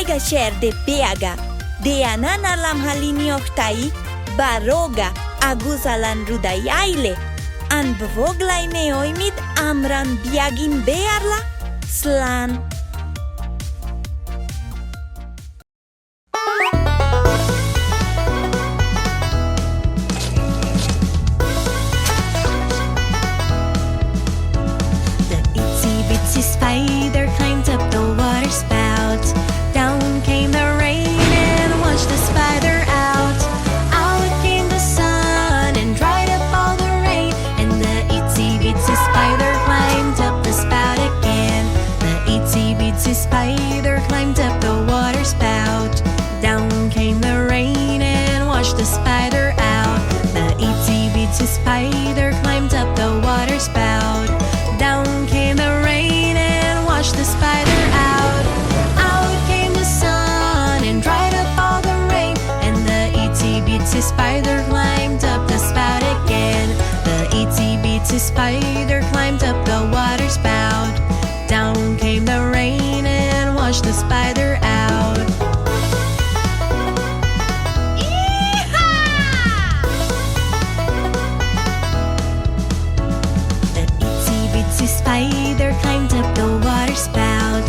chuig séir de Beaga, Rímeanna Naíolann baróga agus an Chruthaíonn, an Foghlaim nóiméad Amhráin Beagin béarla, slán. Spider climbed up the water spout. Down came the rain and washed the spider out. Out came the sun and dried up all the rain. And the itsy bitsy spider climbed up the spout again. The itsy bitsy spider climbed up the water spout. Down came the rain and washed the spider out. The itsy bitsy spider climbed up the water spout. Down came the rain and washed the spider out. Out came the sun and dried up all the rain. And the itsy bitsy spider climbed up the spout again. The itsy bitsy spider climbed up the water spout. Down came the rain and washed the spider out. Spider climbed up the water spout.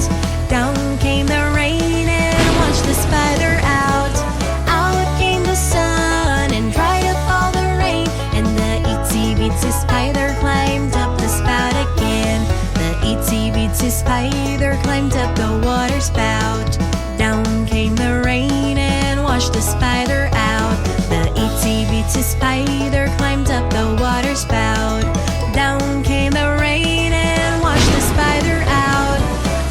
Down came the rain and washed the spider out. Out came the sun and dried up all the rain. And the itsy bitsy spider climbed up the spout again. The itsy bitsy spider climbed up the water spout. Down came the rain and washed the spider out. The itsy bitsy spider climbed up the water spout. Down came the rain and washed the spider out.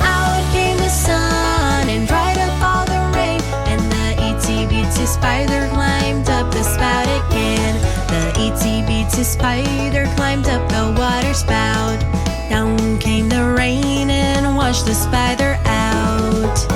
Out came the sun and dried up all the rain. And the itsy bitsy spider climbed up the spout again. The itsy bitsy spider climbed up the water spout. Down came the rain and washed the spider out.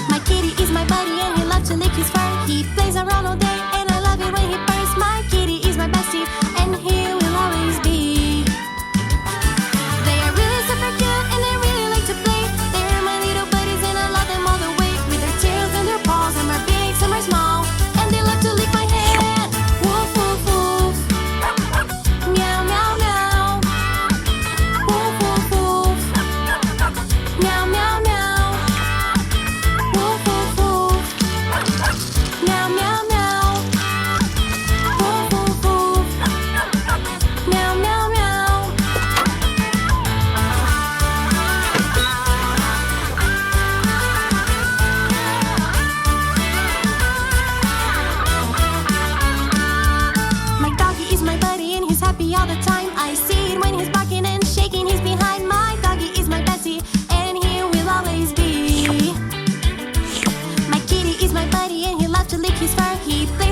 My kitty is my buddy and he loves to happy all the time. I see it when he's barking and shaking. He's behind. My doggy is my bestie, and he will always be. My kitty is my buddy, and he loves to lick his fur. He plays